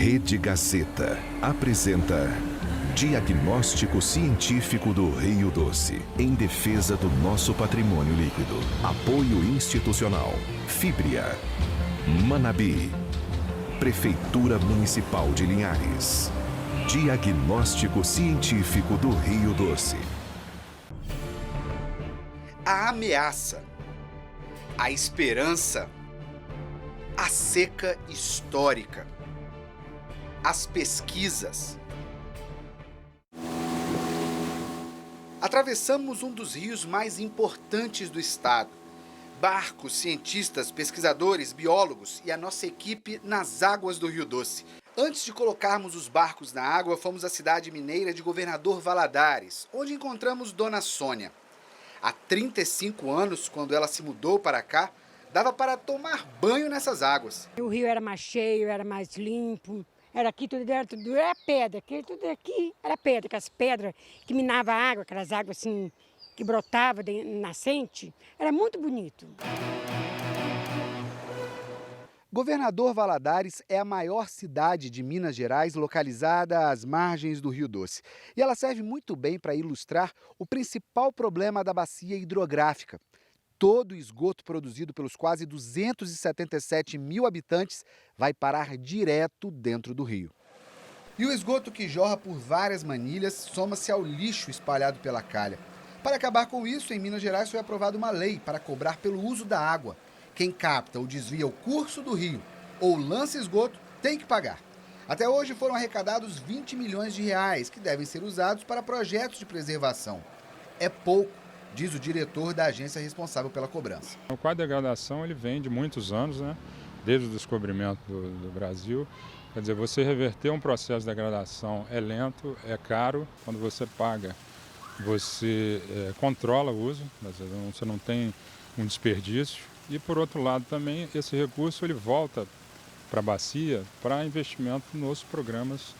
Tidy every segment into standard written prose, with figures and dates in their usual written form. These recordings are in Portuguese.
Rede Gazeta apresenta Diagnóstico Científico do Rio Doce, em defesa do nosso patrimônio líquido. Apoio institucional. Fibria. Manabi. Prefeitura Municipal de Linhares. Diagnóstico Científico do Rio Doce. A ameaça, a esperança, a seca histórica, as pesquisas. Atravessamos um dos rios mais importantes do estado. Barcos, cientistas, pesquisadores, biólogos e a nossa equipe nas águas do Rio Doce. Antes de colocarmos os barcos na água, fomos à cidade mineira de Governador Valadares, onde encontramos Dona Sônia. Há 35 anos, quando ela se mudou para cá, dava para tomar banho nessas águas. O rio era mais cheio, era mais limpo. Era aqui, tudo era pedra. Tudo aqui era pedra, aquelas pedras que minavam a água, aquelas águas assim que brotavam de nascente. Era muito bonito. Governador Valadares é a maior cidade de Minas Gerais localizada às margens do Rio Doce. E ela serve muito bem para ilustrar o principal problema da bacia hidrográfica. Todo o esgoto produzido pelos quase 277 mil habitantes vai parar direto dentro do rio. E o esgoto que jorra por várias manilhas soma-se ao lixo espalhado pela calha. Para acabar com isso, em Minas Gerais foi aprovada uma lei para cobrar pelo uso da água. Quem capta ou desvia o curso do rio ou lança esgoto tem que pagar. Até hoje foram arrecadados 20 milhões de reais, que devem ser usados para projetos de preservação. É pouco, diz o diretor da agência responsável pela cobrança. O quadro de degradação ele vem de muitos anos, né? Desde o descobrimento do Brasil. Quer dizer, você reverter um processo de degradação é lento, é caro. Quando você paga, você controla o uso, você não tem um desperdício. E, por outro lado, também esse recurso ele volta para a bacia para investimento nos programas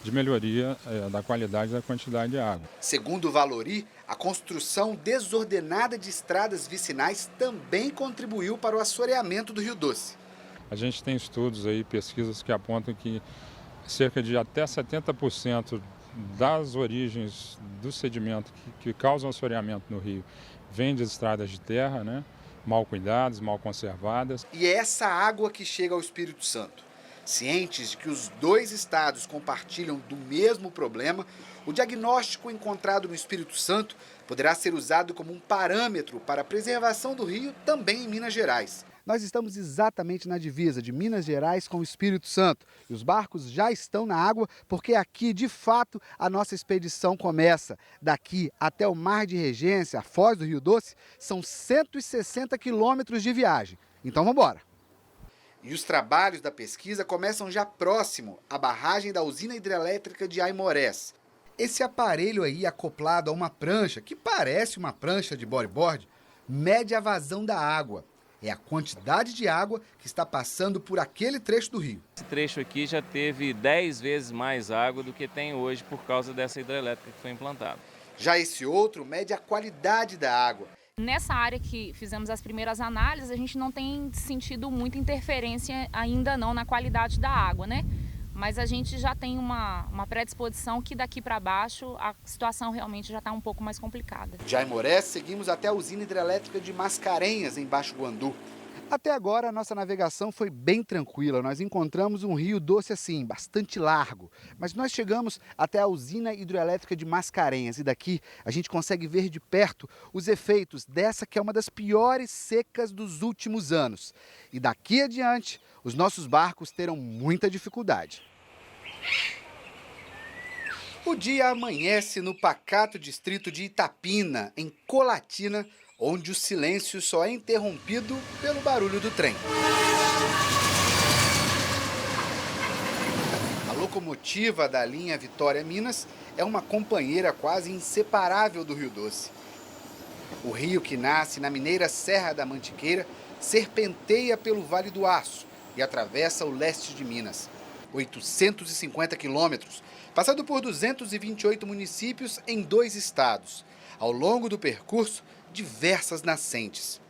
de melhoria da qualidade e da quantidade de água. Segundo o Valori, a construção desordenada de estradas vicinais também contribuiu para o assoreamento do Rio Doce. A gente tem estudos aí, pesquisas que apontam que cerca de até 70% das origens do sedimento que causam assoreamento no rio vem de estradas de terra, né? Mal cuidadas, mal conservadas. E é essa água que chega ao Espírito Santo. Cientes de que os dois estados compartilham do mesmo problema, o diagnóstico encontrado no Espírito Santo poderá ser usado como um parâmetro para a preservação do rio também em Minas Gerais. Nós estamos exatamente na divisa de Minas Gerais com o Espírito Santo. E os barcos já estão na água porque aqui, de fato, a nossa expedição começa. Daqui até o Mar de Regência, a Foz do Rio Doce, são 160 quilômetros de viagem. Então vamos embora. E os trabalhos da pesquisa começam já próximo à barragem da usina hidrelétrica de Aimorés. Esse aparelho aí, acoplado a uma prancha, que parece uma prancha de bodyboard, mede a vazão da água. É a quantidade de água que está passando por aquele trecho do rio. Esse trecho aqui já teve 10 vezes mais água do que tem hoje por causa dessa hidrelétrica que foi implantada. Já esse outro mede a qualidade da água. Nessa área que fizemos as primeiras análises, a gente não tem sentido muita interferência ainda não na qualidade da água, né? Mas a gente já tem uma predisposição que daqui para baixo a situação realmente já está um pouco mais complicada. De Aimorés, seguimos até a usina hidrelétrica de Mascarenhas, em Baixo Guandu. Até agora, a nossa navegação foi bem tranquila. Nós encontramos um rio doce assim, bastante largo. Mas nós chegamos até a usina hidrelétrica de Mascarenhas e daqui a gente consegue ver de perto os efeitos dessa que é uma das piores secas dos últimos anos. E daqui adiante, os nossos barcos terão muita dificuldade. O dia amanhece no pacato distrito de Itapina, em Colatina, onde o silêncio só é interrompido pelo barulho do trem. A locomotiva da linha Vitória Minas é uma companheira quase inseparável do Rio Doce. O rio que nasce na mineira Serra da Mantiqueira serpenteia pelo Vale do Aço e atravessa o leste de Minas. 850 quilômetros, passando por 228 municípios em 2 estados. Ao longo do percurso, diversas nascentes.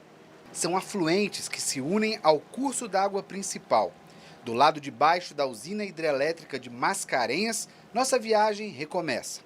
São afluentes que se unem ao curso d'água principal. Do lado de baixo da usina hidrelétrica de Mascarenhas, nossa viagem recomeça.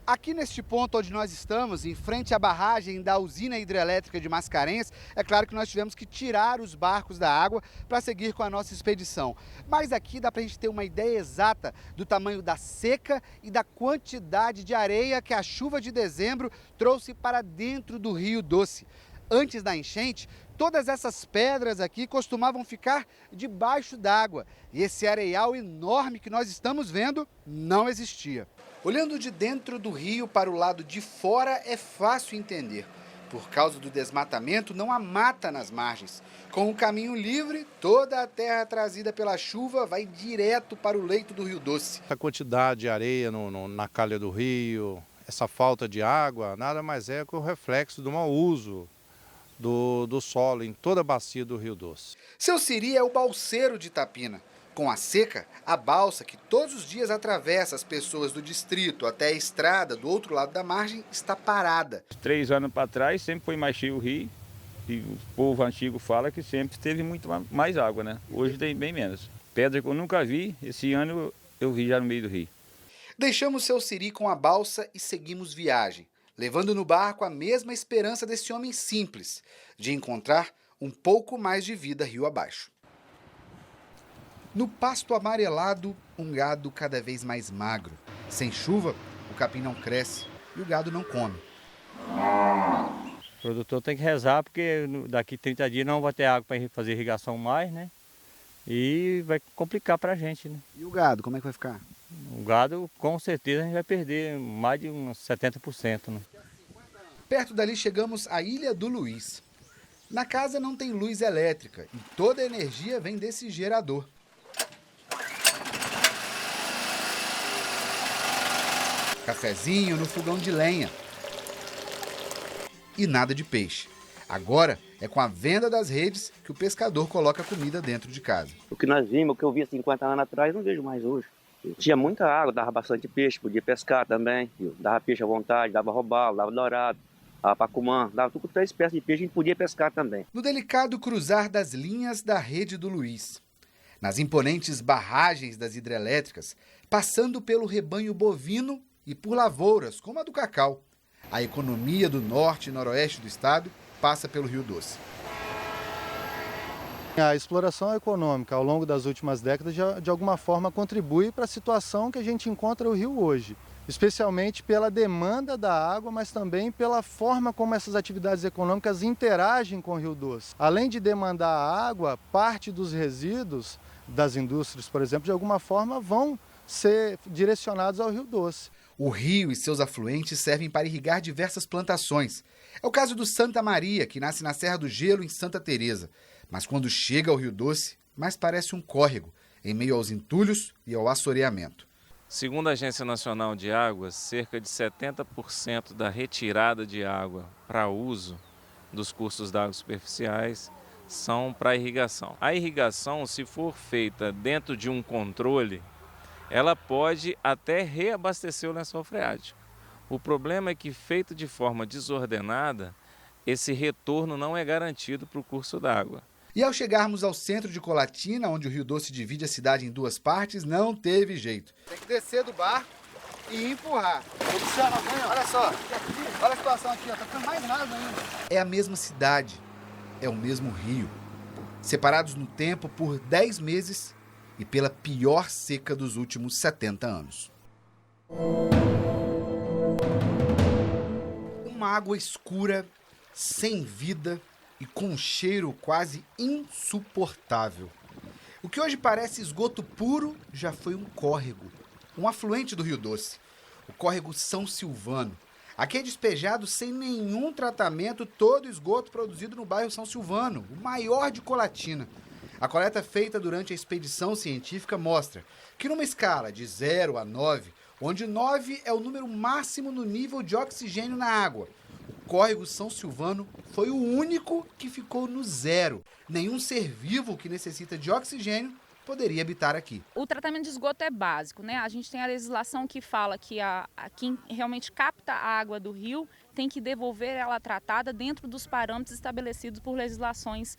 Aqui neste ponto onde nós estamos, em frente à barragem da usina hidrelétrica de Mascarenhas, é claro que nós tivemos que tirar os barcos da água para seguir com a nossa expedição. Mas aqui dá para a gente ter uma ideia exata do tamanho da seca e da quantidade de areia que a chuva de dezembro trouxe para dentro do Rio Doce. Antes da enchente, todas essas pedras aqui costumavam ficar debaixo d'água e esse areial enorme que nós estamos vendo não existia. Olhando de dentro do rio para o lado de fora é fácil entender. Por causa do desmatamento, não há mata nas margens. Com o caminho livre, toda a terra trazida pela chuva vai direto para o leito do Rio Doce. A quantidade de areia na calha do rio, essa falta de água, nada mais é que o reflexo do mau uso do solo em toda a bacia do Rio Doce. Seu Siri é o balseiro de Itapina. Com a seca, a balsa que todos os dias atravessa as pessoas do distrito até a estrada do outro lado da margem está parada. 3 anos para trás sempre foi mais cheio o rio e o povo antigo fala que sempre teve muito mais água, né? Hoje tem bem menos. Pedra que eu nunca vi, esse ano eu vi já no meio do rio. Deixamos seu Siri com a balsa e seguimos viagem, levando no barco a mesma esperança desse homem simples, de encontrar um pouco mais de vida rio abaixo. No pasto amarelado, um gado cada vez mais magro. Sem chuva, o capim não cresce e o gado não come. O produtor tem que rezar porque daqui 30 dias não vai ter água para fazer irrigação mais, né? E vai complicar para a gente, né? E o gado, como é que vai ficar? O gado, com certeza, a gente vai perder mais de uns 70%, né? Perto dali chegamos à Ilha do Luiz. Na casa não tem luz elétrica e toda a energia vem desse gerador. Cafezinho no fogão de lenha. E nada de peixe. Agora é com a venda das redes que o pescador coloca a comida dentro de casa. O que nós vimos, o que eu via 50 anos atrás, não vejo mais hoje. Tinha muita água, dava bastante peixe, podia pescar também. Dava peixe à vontade, dava robalo, dava dourado, dava pacumã, dava tudo 3 espécies de peixe, a gente podia pescar também. No delicado cruzar das linhas da rede do Luiz, nas imponentes barragens das hidrelétricas, passando pelo rebanho bovino e por lavouras, como a do cacau. A economia do norte e noroeste do estado passa pelo Rio Doce. A exploração econômica ao longo das últimas décadas de alguma forma contribui para a situação que a gente encontra no rio hoje, especialmente pela demanda da água, mas também pela forma como essas atividades econômicas interagem com o Rio Doce. Além de demandar a água, parte dos resíduos das indústrias, por exemplo, de alguma forma vão ser direcionados ao Rio Doce. O rio e seus afluentes servem para irrigar diversas plantações. É o caso do Santa Maria, que nasce na Serra do Gelo, em Santa Teresa. Mas quando chega ao Rio Doce, mais parece um córrego, em meio aos entulhos e ao assoreamento. Segundo a Agência Nacional de Águas, cerca de 70% da retirada de água para uso dos cursos d'água superficiais são para irrigação. A irrigação, se for feita dentro de um controle, ela pode até reabastecer o lençol freático. O problema é que, feito de forma desordenada, esse retorno não é garantido para o curso d'água. E ao chegarmos ao centro de Colatina, onde o Rio Doce divide a cidade em 2 partes, não teve jeito. Tem que descer do barco e empurrar. Olha só, olha a situação aqui, tá ficando mais raso ainda. É a mesma cidade, é o mesmo rio, separados no tempo por 10 meses e pela pior seca dos últimos 70 anos. Uma água escura, sem vida e com um cheiro quase insuportável. O que hoje parece esgoto puro já foi um córrego, um afluente do Rio Doce, o córrego São Silvano. Aqui é despejado sem nenhum tratamento todo o esgoto produzido no bairro São Silvano, o maior de Colatina. A coleta feita durante a expedição científica mostra que numa escala de 0 a 9, onde 9 é o número máximo no nível de oxigênio na água, o córrego São Silvano foi o único que ficou no 0. Nenhum ser vivo que necessita de oxigênio poderia habitar aqui. O tratamento de esgoto é básico, né? A gente tem a legislação que fala que quem realmente capta a água do rio tem que devolver ela tratada dentro dos parâmetros estabelecidos por legislações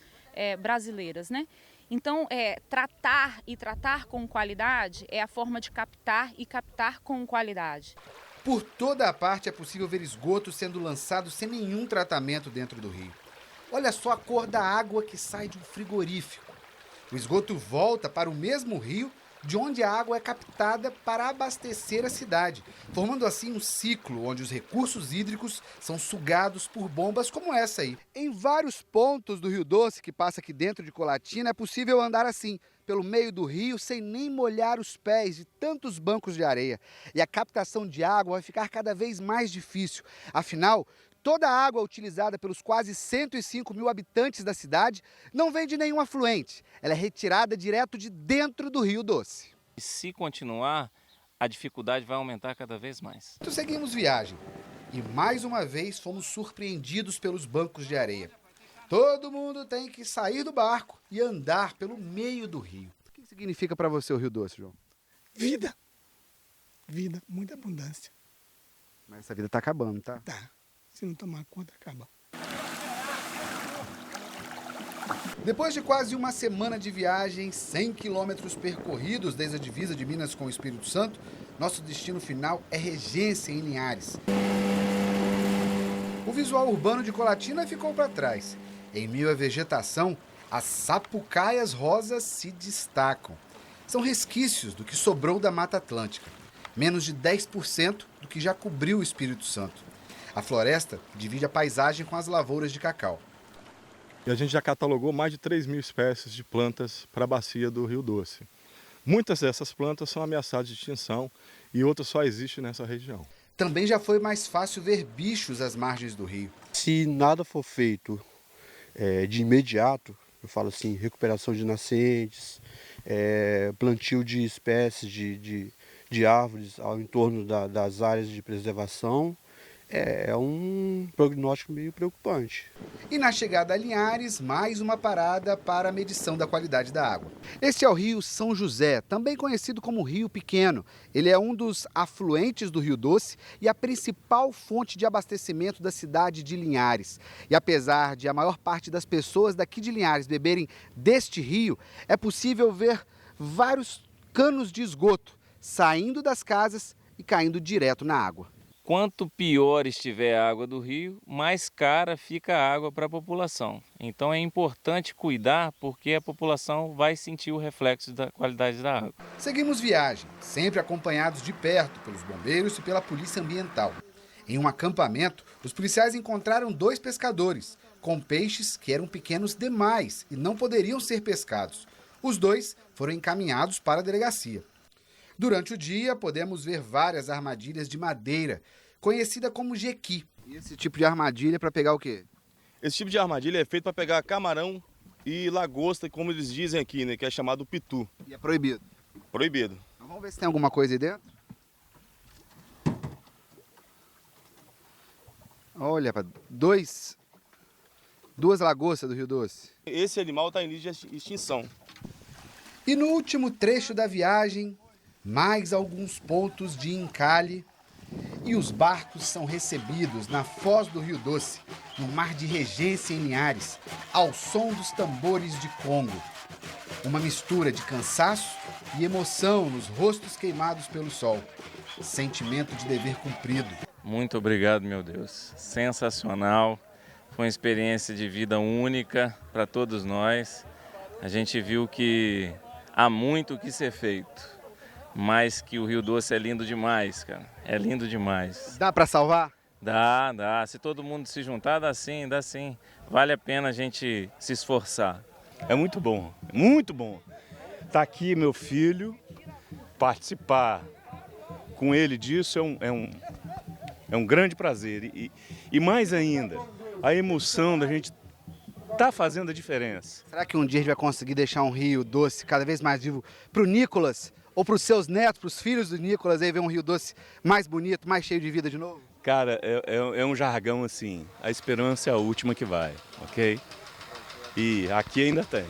brasileiras, né? Então, tratar e tratar com qualidade é a forma de captar e captar com qualidade. Por toda a parte é possível ver esgoto sendo lançado sem nenhum tratamento dentro do rio. Olha só a cor da água que sai de um frigorífico. O esgoto volta para o mesmo rio de onde a água é captada para abastecer a cidade, formando assim um ciclo onde os recursos hídricos são sugados por bombas como essa aí. Em vários pontos do Rio Doce, que passa aqui dentro de Colatina, é possível andar assim, pelo meio do rio, sem nem molhar os pés de tantos bancos de areia. E a captação de água vai ficar cada vez mais difícil. Afinal, toda a água utilizada pelos quase 105 mil habitantes da cidade não vem de nenhum afluente. Ela é retirada direto de dentro do Rio Doce. E se continuar, a dificuldade vai aumentar cada vez mais. Então seguimos viagem e mais uma vez fomos surpreendidos pelos bancos de areia. Todo mundo tem que sair do barco e andar pelo meio do rio. O que significa para você o Rio Doce, João? Vida. Vida, muita abundância. Mas essa vida está acabando, tá? Tá. Se não tomar conta, acaba. Depois de quase uma semana de viagem, 100 quilômetros percorridos desde a divisa de Minas com o Espírito Santo, nosso destino final é Regência, em Linhares. O visual urbano de Colatina ficou para trás. Em meio à vegetação, as sapucaias rosas se destacam. São resquícios do que sobrou da Mata Atlântica. Menos de 10% do que já cobriu o Espírito Santo. A floresta divide a paisagem com as lavouras de cacau. E a gente já catalogou mais de 3.000 espécies de plantas para a bacia do Rio Doce. Muitas dessas plantas são ameaçadas de extinção e outras só existem nessa região. Também já foi mais fácil ver bichos às margens do rio. Se nada for feito de imediato, eu falo assim, recuperação de nascentes, plantio de espécies de árvores ao entorno das áreas de preservação, é um prognóstico meio preocupante. E na chegada a Linhares, mais uma parada para a medição da qualidade da água. Este é o Rio São José, também conhecido como Rio Pequeno. Ele é um dos afluentes do Rio Doce e a principal fonte de abastecimento da cidade de Linhares. E apesar de a maior parte das pessoas daqui de Linhares beberem deste rio, é possível ver vários canos de esgoto saindo das casas e caindo direto na água. Quanto pior estiver a água do rio, mais cara fica a água para a população. Então é importante cuidar, porque a população vai sentir o reflexo da qualidade da água. Seguimos viagem, sempre acompanhados de perto pelos bombeiros e pela polícia ambiental. Em um acampamento, os policiais encontraram 2 pescadores, com peixes que eram pequenos demais e não poderiam ser pescados. Os 2 foram encaminhados para a delegacia. Durante o dia, podemos ver várias armadilhas de madeira, conhecida como jequi. E esse tipo de armadilha é para pegar o quê? Esse tipo de armadilha é feito para pegar camarão e lagosta, como eles dizem aqui, né, que é chamado pitu. E é proibido? Proibido. Então vamos ver se tem alguma coisa aí dentro? Olha, duas lagostas do Rio Doce. Esse animal está em lista de extinção. E no último trecho da viagem, mais alguns pontos de encalhe e os barcos são recebidos na foz do Rio Doce, no mar de Regência, em Linhares, ao som dos tambores de Congo. Uma mistura de cansaço e emoção nos rostos queimados pelo sol. Sentimento de dever cumprido. Muito obrigado, meu Deus. Sensacional. Foi uma experiência de vida única para todos nós. A gente viu que há muito o que ser feito. Mas que o Rio Doce é lindo demais, cara. É lindo demais. Dá para salvar? Dá. Se todo mundo se juntar, dá sim. Vale a pena a gente se esforçar. É muito bom, muito bom. Tá aqui meu filho, participar com ele disso é um grande prazer. E mais ainda, a emoção da gente tá fazendo a diferença. Será que um dia a gente vai conseguir deixar um Rio Doce cada vez mais vivo para o Nicolas? Ou para os seus netos, para os filhos do Nicolas, aí ver um Rio Doce mais bonito, mais cheio de vida de novo? Cara, é um jargão assim, a esperança é a última que vai, ok? E aqui ainda tem.